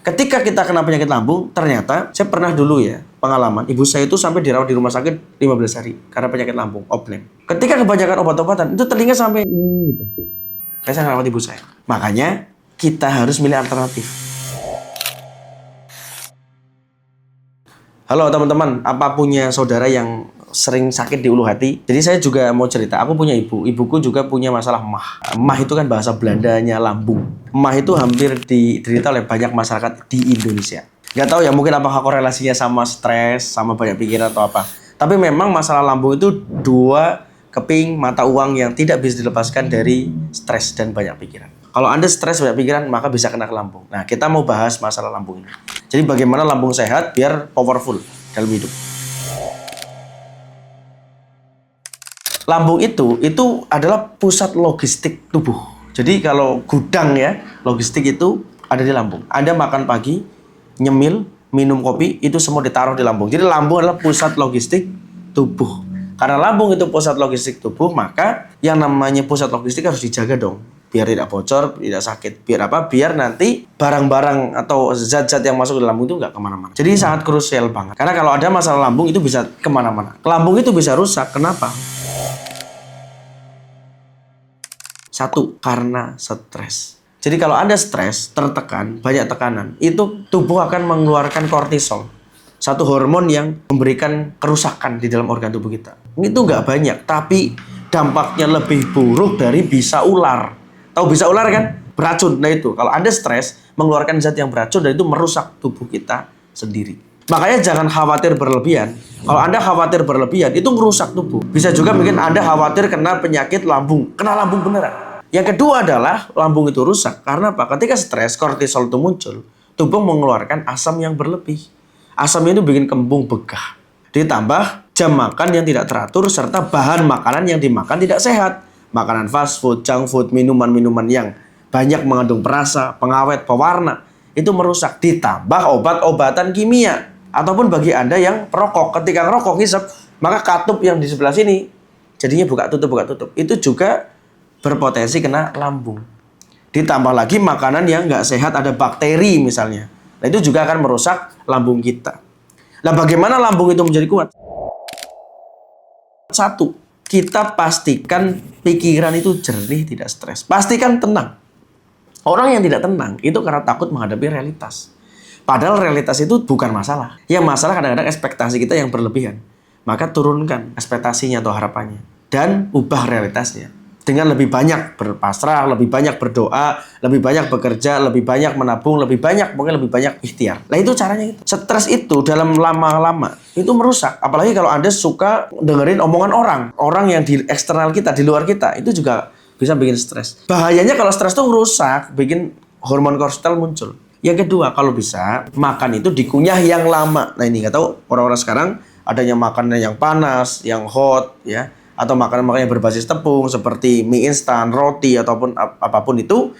Ketika kita kena penyakit lambung, ternyata saya pernah dulu ya pengalaman, ibu saya itu sampai dirawat di rumah sakit 15 hari karena penyakit lambung, opname. Ketika kebanyakan obat-obatan, itu telinga sampai gitu. Kayak saya ngerawat ibu saya. Makanya kita harus milih alternatif. Halo teman-teman, apa punya saudara yang sering sakit di ulu hati? Jadi saya juga mau cerita, aku punya ibuku juga punya masalah emah. Emah itu kan bahasa Belandanya lambung. Emah itu hampir diderita oleh banyak masyarakat di Indonesia. Gak tahu ya, mungkin apakah korelasinya sama stres, sama banyak pikiran atau apa. Tapi memang masalah lambung itu dua keping mata uang yang tidak bisa dilepaskan dari stres dan banyak pikiran. Kalau Anda stres banyak pikiran, maka bisa kena ke lambung. Nah, kita mau bahas masalah lambung ini. Jadi bagaimana lambung sehat biar powerful dalam hidup. Lambung itu adalah pusat logistik tubuh. Jadi kalau gudang ya, logistik itu ada di lambung. Anda makan pagi, nyemil, minum kopi, itu semua ditaruh di lambung. Jadi lambung adalah pusat logistik tubuh. Karena lambung itu pusat logistik tubuh, maka yang namanya pusat logistik harus dijaga dong. Biar tidak bocor, tidak sakit. Biar apa? Biar nanti barang-barang atau zat-zat yang masuk ke lambung itu nggak kemana-mana. Jadi sangat krusial banget. Karena kalau ada masalah lambung itu bisa kemana-mana. Lambung itu bisa rusak. Kenapa? Satu, karena stres. Jadi kalau Anda stres, tertekan, banyak tekanan, itu tubuh akan mengeluarkan kortisol. Satu hormon yang memberikan kerusakan di dalam organ tubuh kita. Itu nggak banyak, tapi dampaknya lebih buruk dari bisa ular. Tahu bisa ular kan? Beracun. Nah itu, kalau Anda stres, mengeluarkan zat yang beracun dan itu merusak tubuh kita sendiri. Makanya jangan khawatir berlebihan. Kalau Anda khawatir berlebihan, itu merusak tubuh. Bisa juga bikin Anda khawatir kena penyakit lambung. Kena lambung beneran. Yang kedua adalah lambung itu rusak. Karena apa? Ketika stres, kortisol itu muncul, tubuh mengeluarkan asam yang berlebih. Asam itu bikin kembung begah. Ditambah jam makan yang tidak teratur serta bahan makanan yang dimakan tidak sehat. Makanan fast food, junk food, minuman-minuman yang banyak mengandung perasa, pengawet, pewarna, itu merusak. Ditambah obat-obatan kimia. Ataupun bagi Anda yang perokok, ketika ngerokok ngisep, maka katup yang di sebelah sini jadinya buka tutup. Itu juga berpotensi kena lambung. Ditambah lagi makanan yang nggak sehat, ada bakteri misalnya. Nah, itu juga akan merusak lambung kita. Nah, bagaimana lambung itu menjadi kuat? Satu, kita pastikan pikiran itu jernih, tidak stres. Pastikan tenang. Orang yang tidak tenang itu karena takut menghadapi realitas. Padahal realitas itu bukan masalah. Yang masalah kadang-kadang ekspektasi kita yang berlebihan. Maka turunkan ekspektasinya atau harapannya. Dan ubah realitasnya. Dengan lebih banyak berpasrah, lebih banyak berdoa, lebih banyak bekerja, lebih banyak menabung, mungkin lebih banyak ikhtiar. Nah itu caranya itu. Stres itu dalam lama-lama itu merusak. Apalagi kalau Anda suka dengerin omongan orang. Orang yang di eksternal kita, di luar kita, itu juga bisa bikin stres. Bahayanya kalau stres itu merusak, bikin hormon kortisol muncul. Yang kedua, kalau bisa, makan itu dikunyah yang lama. Nah ini nggak tahu orang-orang sekarang adanya makanan yang panas, yang hot, ya. Atau makanan-makanan yang berbasis tepung seperti mie instan, roti ataupun apapun itu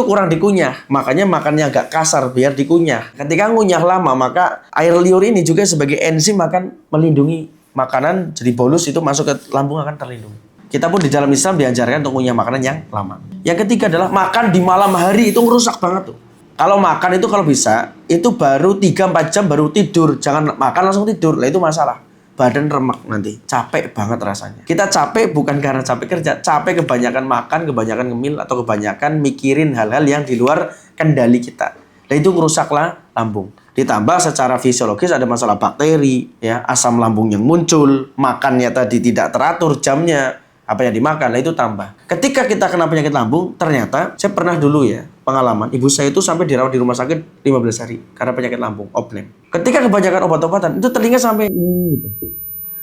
kurang dikunyah. Makanya makannya agak kasar biar dikunyah. Ketika ngunyah lama, maka air liur ini juga sebagai enzim akan melindungi makanan, jadi bolus itu masuk ke lambung akan terlindungi. Kita pun di dalam Islam diajarkan untuk ngunyah makanan yang lama. Yang ketiga adalah makan di malam hari, itu merusak banget tuh. Kalau makan itu kalau bisa, itu baru 3-4 jam baru tidur. Jangan makan langsung tidur, lah itu masalah. Badan remak nanti, capek banget rasanya. Kita capek bukan karena capek kerja, capek kebanyakan makan, kebanyakan ngemil, atau kebanyakan mikirin hal-hal yang di luar kendali kita. Dan itu merusaklah lambung. Ditambah secara fisiologis ada masalah bakteri, ya, asam lambung yang muncul, makannya tadi tidak teratur jamnya, apa yang dimakan, nah itu tambah. Ketika kita kena penyakit lambung, ternyata saya pernah dulu ya pengalaman, ibu saya itu sampai dirawat di rumah sakit 15 hari karena penyakit lambung, opname. Ketika kebanyakan obat-obatan, itu telinga sampai gitu.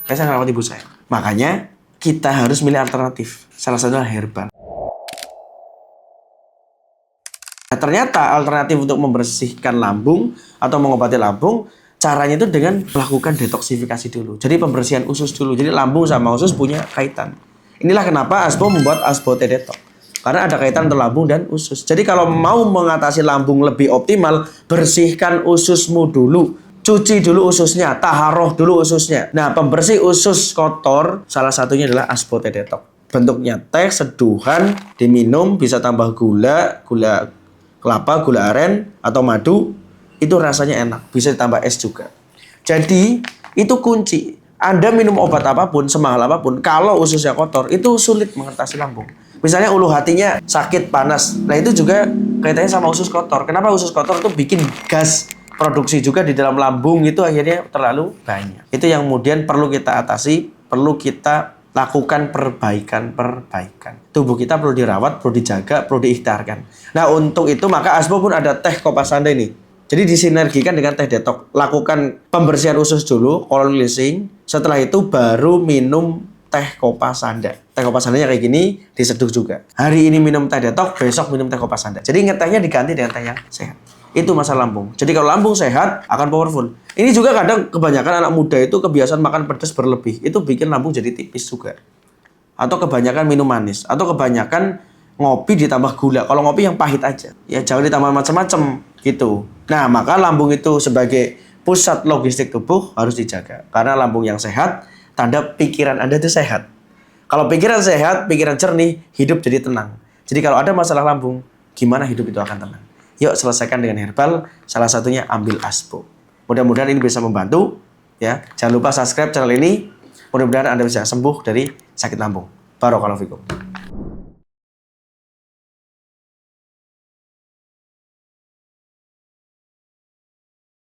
Kayak saya ngerawat ibu saya. Makanya kita harus milih alternatif. Salah satunya herbal. Nah, ternyata alternatif untuk membersihkan lambung atau mengobati lambung, caranya itu dengan melakukan detoksifikasi dulu. Jadi pembersihan usus dulu. Jadi lambung sama usus punya kaitan. Inilah kenapa Asbo membuat Asbo Teh Detox. Karena ada kaitan antara lambung dan usus. Jadi kalau mau mengatasi lambung lebih optimal, bersihkan ususmu dulu. Cuci dulu ususnya, taharoh dulu ususnya. Nah, pembersih usus kotor, salah satunya adalah Asbo Teh Detox. Bentuknya teh, seduhan, diminum, bisa tambah gula kelapa, gula aren, atau madu. itu rasanya enak, bisa ditambah es juga. Jadi itu kunci. Anda minum obat apapun, semahal apapun, kalau ususnya kotor, itu sulit mengatasi lambung. Misalnya ulu hatinya sakit, panas. Nah itu juga kaitannya sama usus kotor. Kenapa usus kotor itu bikin gas produksi juga di dalam lambung, itu akhirnya terlalu banyak. Itu yang kemudian perlu kita atasi, perlu kita lakukan perbaikan. Tubuh kita perlu dirawat, perlu dijaga, perlu diikhtiarkan. Nah untuk itu maka Asbo pun ada teh Kopas Sanda ini. Jadi disinergikan dengan teh detox. Lakukan pembersihan usus dulu, colon cleansing. Setelah itu baru minum teh Kopas Sanda. Teh Kopas Sandanya kayak gini, diseduh juga. Hari ini minum teh detox, besok minum teh Kopas Sanda. Jadi ngetehnya diganti dengan teh yang sehat. Itu masalah lambung. Jadi kalau lambung sehat, akan powerful. Ini juga kadang kebanyakan anak muda itu kebiasaan makan pedas berlebih. Itu bikin lambung jadi tipis juga. Atau kebanyakan minum manis. Atau kebanyakan ngopi ditambah gula. Kalau ngopi yang pahit aja. Ya jangan ditambah macam-macam gitu. Nah, maka lambung itu sebagai pusat logistik tubuh harus dijaga. Karena lambung yang sehat, tanda pikiran Anda itu sehat. Kalau pikiran sehat, pikiran jernih, hidup jadi tenang. Jadi kalau ada masalah lambung, gimana hidup itu akan tenang? Yuk selesaikan dengan herbal, salah satunya ambil Asbo. Mudah-mudahan ini bisa membantu. Ya, jangan lupa subscribe channel ini. Mudah-mudahan Anda bisa sembuh dari sakit lambung. Barakallahu fikum.